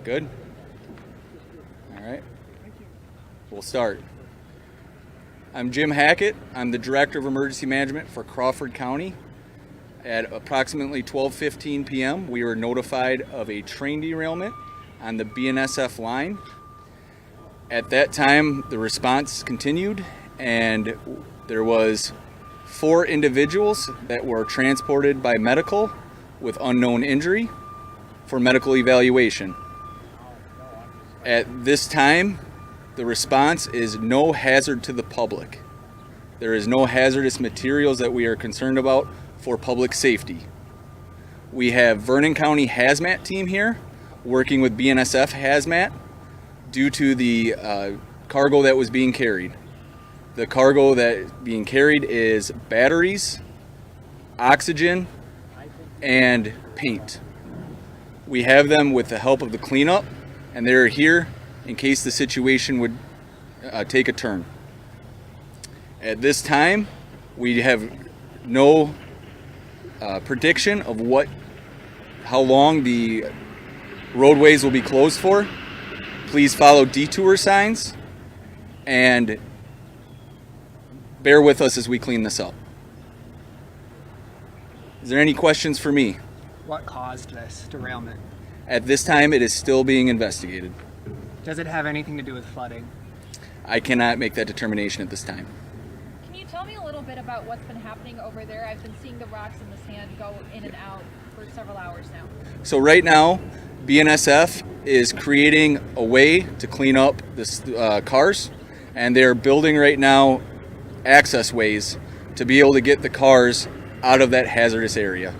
Good? All right. We'll start. I'm Jim Hackett. I'm the Director of Emergency Management for Crawford County. At approximately 12:15 p.m., we were notified of a train derailment on the BNSF line. At that time, the response continued, and there was 4 individuals that were transported by medical with unknown injury for medical evaluation. At this time, the response is no hazard to the public. There is no hazardous materials that we are concerned about for public safety. We have Vernon County Hazmat team here working with BNSF Hazmat due to the cargo that was being carried. The cargo that is being carried is batteries, oxygen, and paint. We have them with the help of the cleanup, and they're here in case the situation would take a turn. At this time, we have no prediction of how long the roadways will be closed for. Please follow detour signs and bear with us as we clean this up. Is there any questions for me? What caused this derailment? At this time, it is still being investigated. Does it have anything to do with flooding? I cannot make that determination at this time. Can you tell me a little bit about what's been happening over there? I've been seeing the rocks and the sand go in and out for several hours now. So right now, BNSF is creating a way to clean up this cars, and they're building right now access ways to be able to get the cars out of that hazardous area.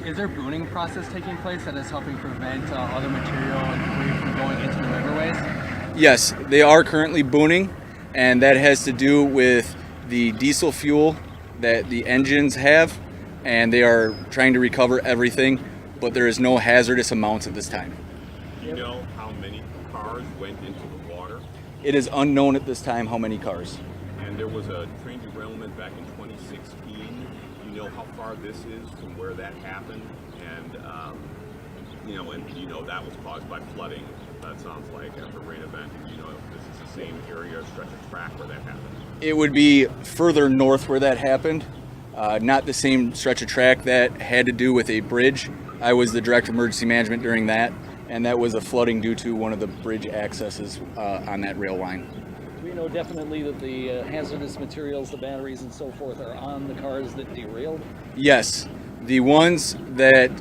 Is there a booning process taking place that is helping prevent other material and debris from going into the riverways? Yes, they are currently booning, and that has to do with the diesel fuel that the engines have, and they are trying to recover everything, but there is no hazardous amounts at this time. Do you know how many cars went into the water? It is unknown at this time how many cars. And there was a train derailment back in 2016. You know how far this is from where that happened? And, that was caused by flooding. That sounds like after a rain event. You know, if this is the same area, stretch of track where that happened. It would be further north where that happened. Not the same stretch of track. That had to do with a bridge. I was the Director of Emergency Management during that, and that was a flooding due to one of the bridge accesses on that rail line. Do we know definitely that the hazardous materials, the batteries and so forth, are on the cars that derailed? Yes. The ones that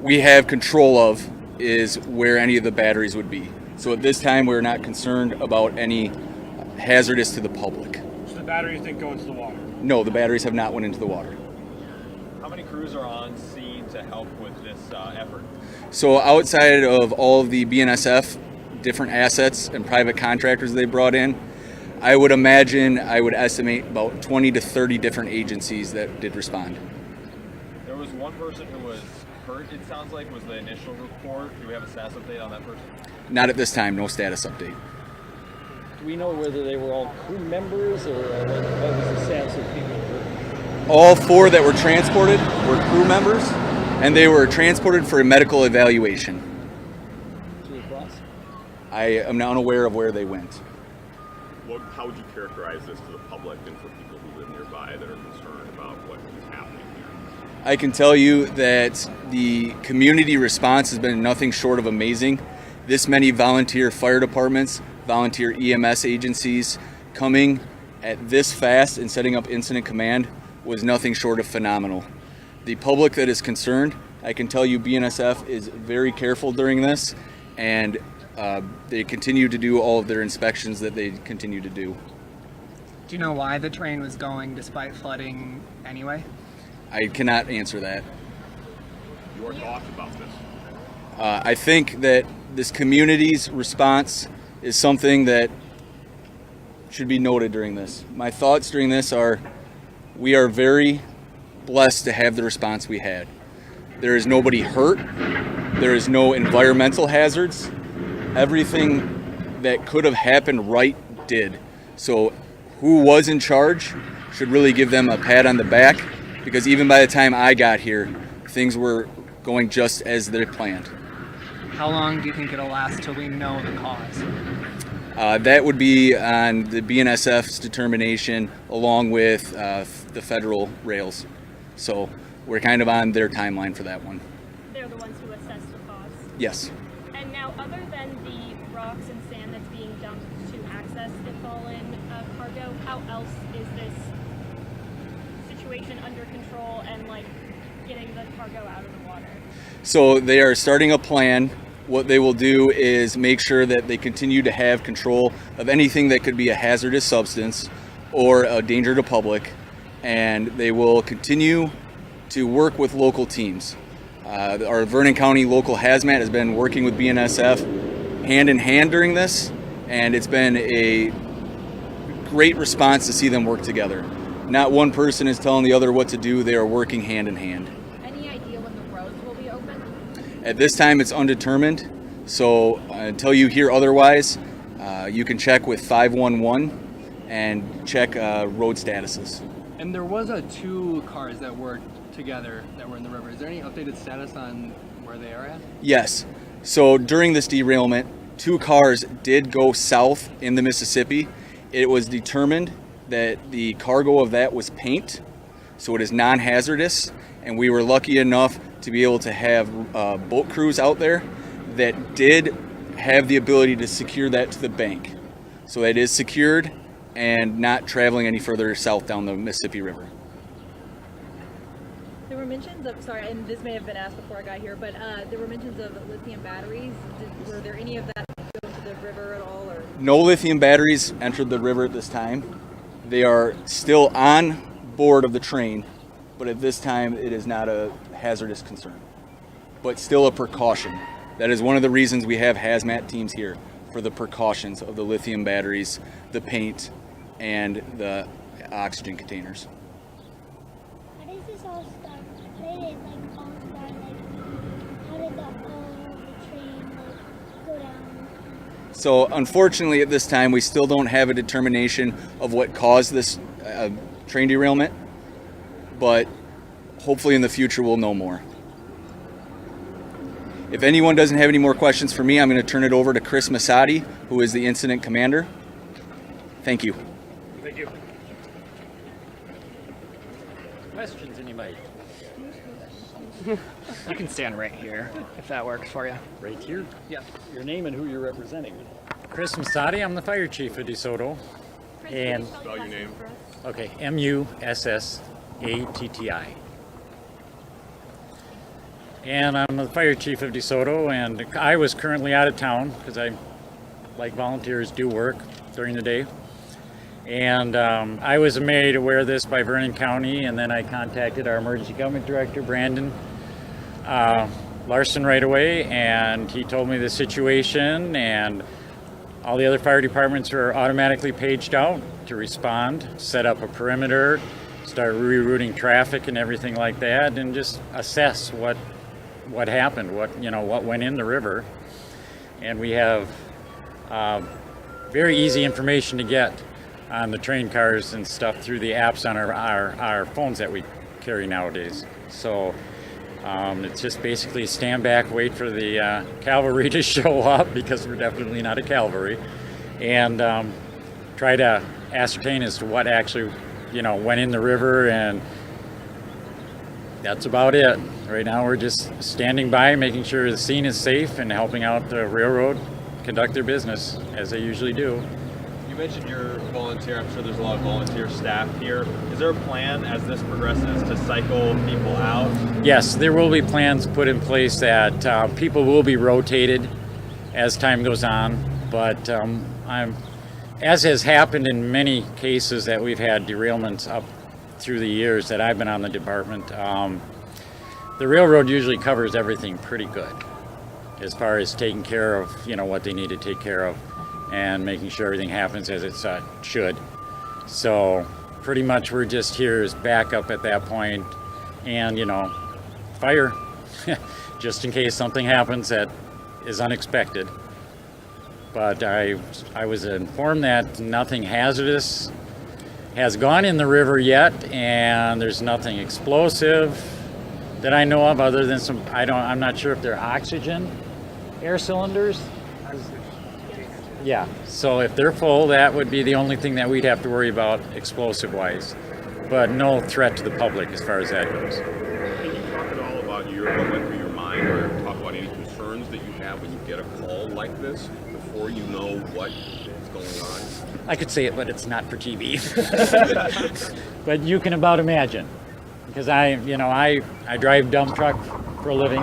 we have control of is where any of the batteries would be. So at this time, we're not concerned about any hazardous to the public. So the batteries didn't go into the water? No, the batteries have not went into the water. How many crews are on scene to help with this effort? So outside of all of the BNSF different assets and private contractors they brought in, I would estimate about 20 to 30 different agencies that did respond. There was one person who was hurt, it sounds like, was the initial report. Do we have a status update on that person? Not at this time, no status update. Do we know whether they were all crew members or what was the status of people hurt? All 4 that were transported were crew members, and they were transported for a medical evaluation. To the cross? I am not unaware of where they went. How would you characterize this to the public and for people who live nearby that are concerned about what is happening here? I can tell you that the community response has been nothing short of amazing. This many volunteer fire departments, volunteer EMS agencies coming at this fast and setting up incident command was nothing short of phenomenal. The public that is concerned, I can tell you BNSF is very careful during this, and they continue to do all of their inspections that they continue to do. Do you know why the train was going despite flooding anyway? I cannot answer that. Your thoughts about this? I think that this community's response is something that should be noted during this. My thoughts during this are, we are very blessed to have the response we had. There is nobody hurt. There is no environmental hazards. Everything that could have happened right did. So who was in charge should really give them a pat on the back, because even by the time I got here, things were going just as they're planned. How long do you think it'll last till we know the cause? That would be on the BNSF's determination along with the federal rails. So we're kind of on their timeline for that one. They're the ones who assess the cause. Yes. And now, other than the rocks and sand that's being dumped to access the fallen cargo, how else is this situation under control and like getting the cargo out of the water? So they are starting a plan. What they will do is make sure that they continue to have control of anything that could be a hazardous substance or a danger to public, and they will continue to work with local teams. Our Vernon County local Hazmat has been working with BNSF hand in hand during this, and it's been a great response to see them work together. Not one person is telling the other what to do, they are working hand in hand. Any idea when the roads will be open? At this time, it's undetermined, so until you hear otherwise, you can check with 511 and check road statuses. And there was 2 cars that were together that were in the river. Is there any updated status on where they are at? Yes. So during this derailment, 2 cars did go south in the Mississippi. It was determined that the cargo of that was paint, so it is non-hazardous, and we were lucky enough to be able to have boat crews out there that did have the ability to secure that to the bank. So that is secured and not traveling any further south down the Mississippi River. There were mentions of, sorry, and this may have been asked before I got here, but there were mentions of lithium batteries. Were there any of that go into the river at all? Or? No lithium batteries entered the river at this time. They are still on board of the train, but at this time it is not a hazardous concern, but still a precaution. That is one of the reasons we have hazmat teams here, for the precautions of the lithium batteries, the paint, and the oxygen containers. How does this all start? How did it all start? How did the train go down? So unfortunately at this time we still don't have a determination of what caused this train derailment, but hopefully in the future we'll know more. If anyone doesn't have any more questions for me, I'm going to turn it over to Chris Masadi, who is the incident commander. Thank you. Thank you. Questions, anybody? You can stand right here if that works for you. Right here? Yeah. Your name and who you're representing. Chris Masadi, I'm the fire chief of DeSoto. And Spell your name. okay, Mussatti. And I'm the fire chief of DeSoto, and I was currently out of town because I, like volunteers, do work during the day. And I was made aware of this by Vernon County, and then I contacted our emergency government director, Brandon Larson, right away, and he told me the situation, and all the other fire departments are automatically paged out to respond, set up a perimeter, start rerouting traffic and everything like that, and just assess what happened, what went in the river. And we have very easy information to get on the train cars and stuff through the apps on our phones that we carry nowadays. So it's just basically stand back, wait for the cavalry to show up, because we're definitely not a cavalry, and try to ascertain as to what actually went in the river, and that's about it. Right now we're just standing by, making sure the scene is safe and helping out the railroad conduct their business as they usually do. You mentioned you're a volunteer. I'm sure there's a lot of volunteer staff here. Is there a plan as this progresses to cycle people out? Yes, there will be plans put in place that people will be rotated as time goes on, but as has happened in many cases that we've had derailments up through the years that I've been on the department, the railroad usually covers everything pretty good as far as taking care of what they need to take care of and making sure everything happens as it should. So pretty much we're just here as backup at that point, and fire just in case something happens that is unexpected. But I was informed that nothing hazardous has gone in the river yet, and there's nothing explosive, that I know of, other than some, I'm not sure if they're oxygen air cylinders. Yeah, so if they're full, that would be the only thing that we'd have to worry about explosive wise, but no threat to the public as far as that goes. Can you talk at all about what went through your mind, or talk about any concerns that you have when you get a call like this before you know what is going on? I could say it, but it's not for TV. But you can about imagine, because I drive dump truck for a living,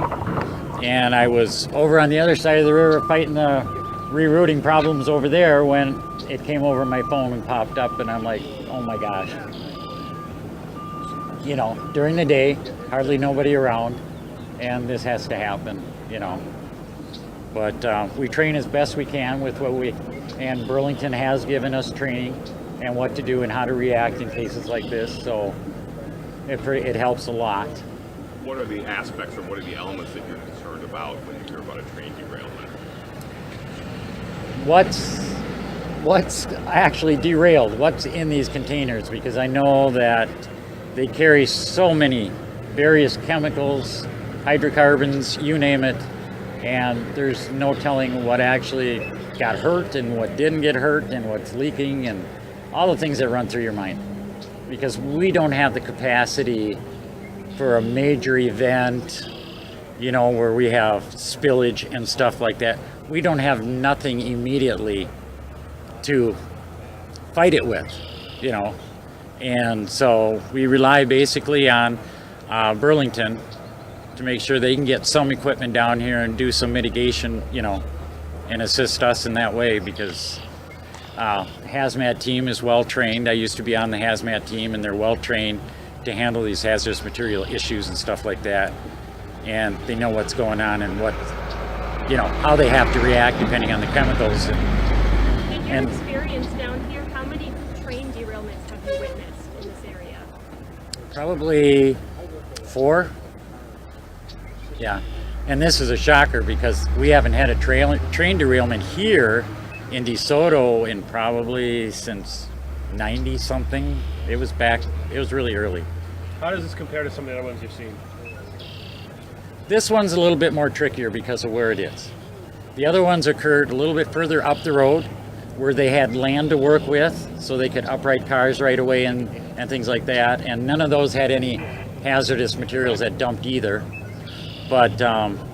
and I was over on the other side of the river fighting the rerouting problems over there when it came over my phone and popped up, and I'm like, oh my gosh. During the day, hardly nobody around, and this has to happen, But we train as best we can with and Burlington has given us training and what to do and how to react in cases like this, so it helps a lot. What are the aspects or what are the elements that you're concerned about when you hear about a train derailment? What's actually derailed? What's in these containers? Because I know that they carry so many various chemicals, hydrocarbons, you name it, and there's no telling what actually got hurt and what didn't get hurt and what's leaking and all the things that run through your mind. Because we don't have the capacity for a major event, where we have spillage and stuff like that. We don't have nothing immediately to fight it with, and so we rely basically on Burlington to make sure they can get some equipment down here and do some mitigation, and assist us in that way, because Hazmat team is well trained. I used to be on the Hazmat team, and they're well trained to handle these hazardous material issues and stuff like that, and they know what's going on and how they have to react depending on the chemicals. In your experience down here, how many train derailments have you witnessed in this area? Probably 4. Yeah, and this is a shocker because we haven't had a train derailment here in DeSoto in probably since 90 something. It was really early. How does this compare to some of the other ones you've seen? This one's a little bit more trickier because of where it is. The other ones occurred a little bit further up the road where they had land to work with, so they could upright cars right away and things like that. And none of those had any hazardous materials that dumped either. But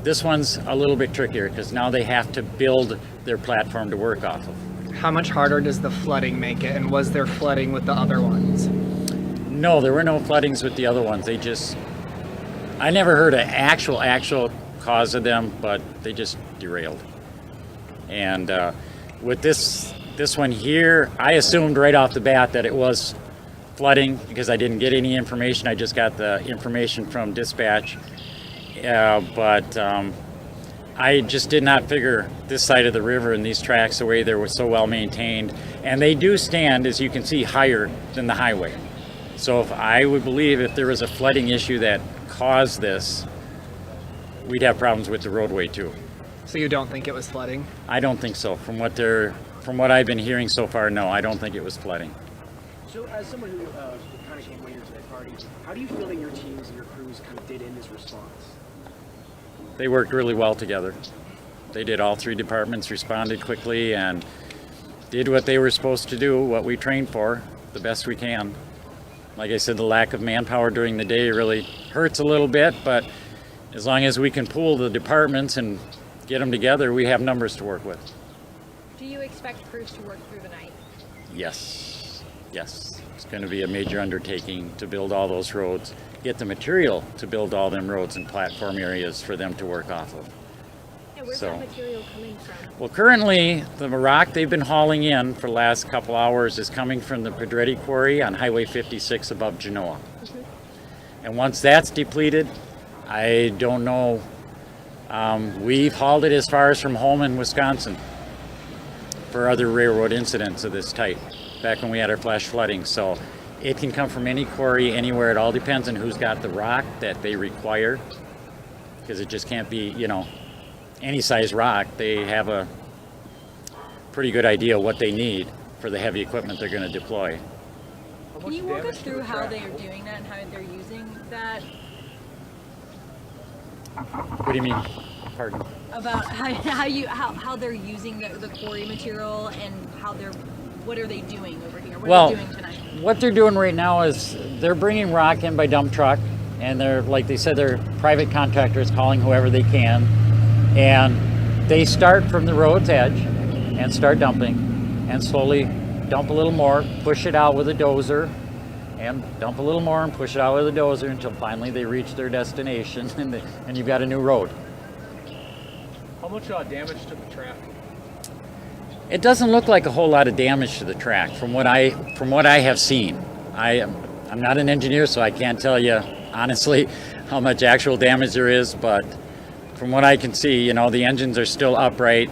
this one's a little bit trickier because now they have to build their platform to work off of. How much harder does the flooding make it, and was there flooding with the other ones? No, there were no floodings with the other ones. I never heard an actual cause of them, but they just derailed. And with this one here, I assumed right off the bat that it was flooding because I didn't get any information. I just got the information from dispatch. But I just did not figure this side of the river and these tracks away there were so well maintained. And they do stand, as you can see, higher than the highway. So I would believe if there was a flooding issue that caused this, we'd have problems with the roadway too. So you don't think it was flooding? I don't think so. From what I've been hearing so far, no, I don't think it was flooding. So as someone who kind of came later to that party, how do you feel that your teams and your crews kind of did in this response? They worked really well together. They did. All 3 departments responded quickly and did what they were supposed to do, what we trained for, the best we can. Like I said, the lack of manpower during the day really hurts a little bit, but as long as we can pool the departments and get them together, we have numbers to work with. Do you expect crews to work through the night? Yes. It's going to be a major undertaking to build all those roads, get the material to build all them roads and platform areas for them to work off of. And where's that material coming from? Well, currently, the rock they've been hauling in for the last couple hours is coming from the Pedretti Quarry on Highway 56 above Genoa. And once that's depleted, I don't know. We've hauled it as far as from Holman, Wisconsin for other railroad incidents of this type, back when we had our flash flooding. So it can come from any quarry, anywhere. It all depends on who's got the rock that they require, because it just can't be, any size rock. They have a pretty good idea what they need for the heavy equipment they're going to deploy. Can you walk us through how they are doing that and how they're using that What do you mean? Pardon? About how they're using the quarry material and what are they doing over here? What are they doing tonight? What they're doing right now is they're bringing rock in by dump truck, and they're, like they said, they're private contractors calling whoever they can, and they start from the road's edge and start dumping, and slowly dump a little more, push it out with a dozer, and dump a little more and push it out with a dozer until finally they reach their destination, and you've got a new road. How much damage to the track? It doesn't look like a whole lot of damage to the track from what I have seen. I'm not an engineer, so I can't tell you honestly how much actual damage there is, but from what I can see, the engines are still upright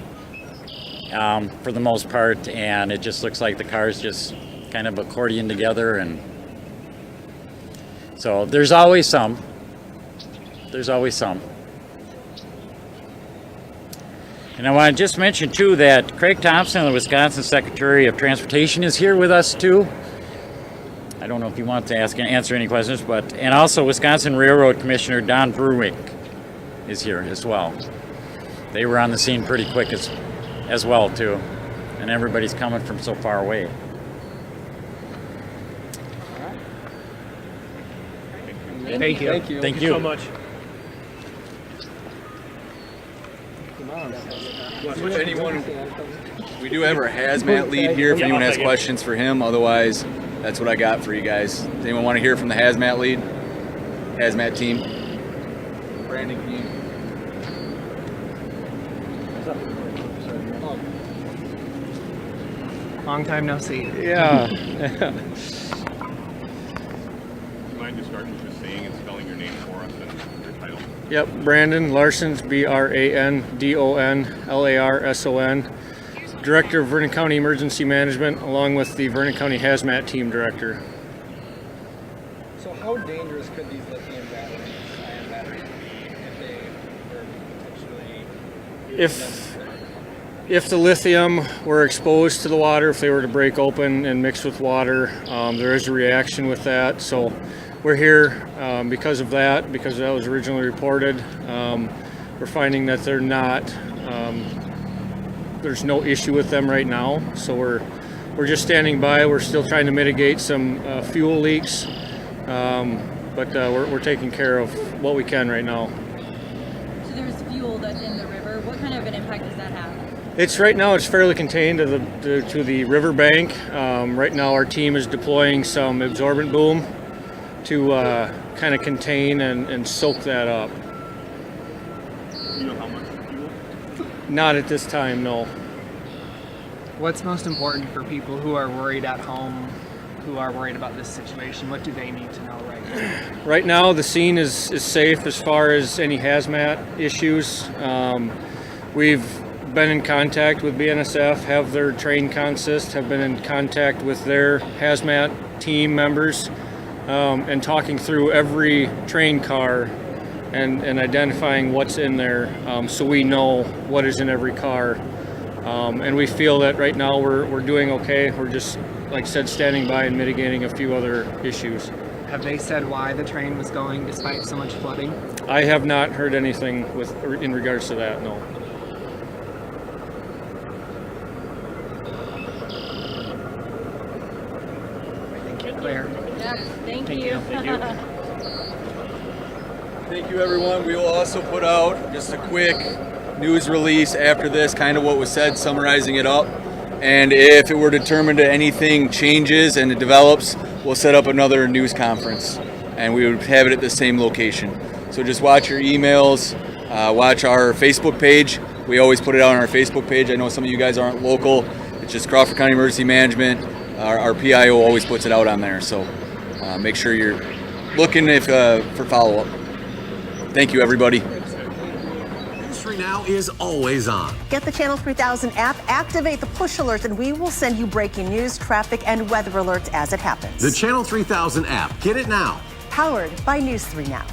for the most part, and it just looks like the car's just kind of accordion together, and so there's always some. And I want to just mention too that Craig Thompson, the Wisconsin Secretary of Transportation, is here with us too. I don't know if you want to answer any questions, and also Wisconsin Railroad Commissioner Don Bruwick is here as well. They were on the scene pretty quick as well too, and everybody's coming from so far away. Thank you. Thank you so much. We do have our hazmat lead here if anyone has questions for him. Otherwise, that's what I got for you guys. Does anyone want to hear from the hazmat lead? Hazmat team? Brandon, can you? Long time no see. Yeah. Do you mind just starting with just saying and spelling your name for us and your title? Yep, Brandon Larsons, BRANDON LARSON, Director of Vernon County Emergency Management, along with the Vernon County Hazmat Team Director. So how dangerous could these lithium ion batteries be if they were potentially... If the lithium were exposed to the water, if they were to break open and mix with water, there is a reaction with that. So we're here because of that, because that was originally reported. We're finding that they're not, there's no issue with them right now. So we're just standing by. We're still trying to mitigate some fuel leaks, but we're taking care of what we can right now. So there's fuel that's in the river. What kind of an impact does that have? Right now it's fairly contained to the riverbank. Right now our team is deploying some absorbent boom to kind of contain and soak that up. Do you know how much fuel? Not at this time, no. What's most important for people who are worried at home, who are worried about this situation? What do they need to know right now? Right now the scene is safe as far as any hazmat issues. We've been in contact with BNSF, have their train consist, have been in contact with their hazmat team members, and talking through every train car and identifying what's in there, so we know what is in every car. And we feel that right now we're doing okay. We're just, like I said, standing by and mitigating a few other issues. Have they said why the train was going despite so much flooding? I have not heard anything in regards to that, no. Claire. Yes, thank you. Thank you, everyone. We will also put out just a quick news release after this, kind of what was said, summarizing it up. And if it were determined that anything changes and it develops, we'll set up another news conference, and we would have it at the same location. So just watch your emails, watch our Facebook page. We always put it out on our Facebook page. I know some of you guys aren't local. It's just Crawford County Emergency Management. Our PIO always puts it out on there, so make sure you're looking for follow-up. Thank you, everybody. News 3 Now is always on. Get the Channel 3000 app, activate the push alerts, and we will send you breaking news, traffic, and weather alerts as it happens. The Channel 3000 app. Get it now. Powered by News 3 Now.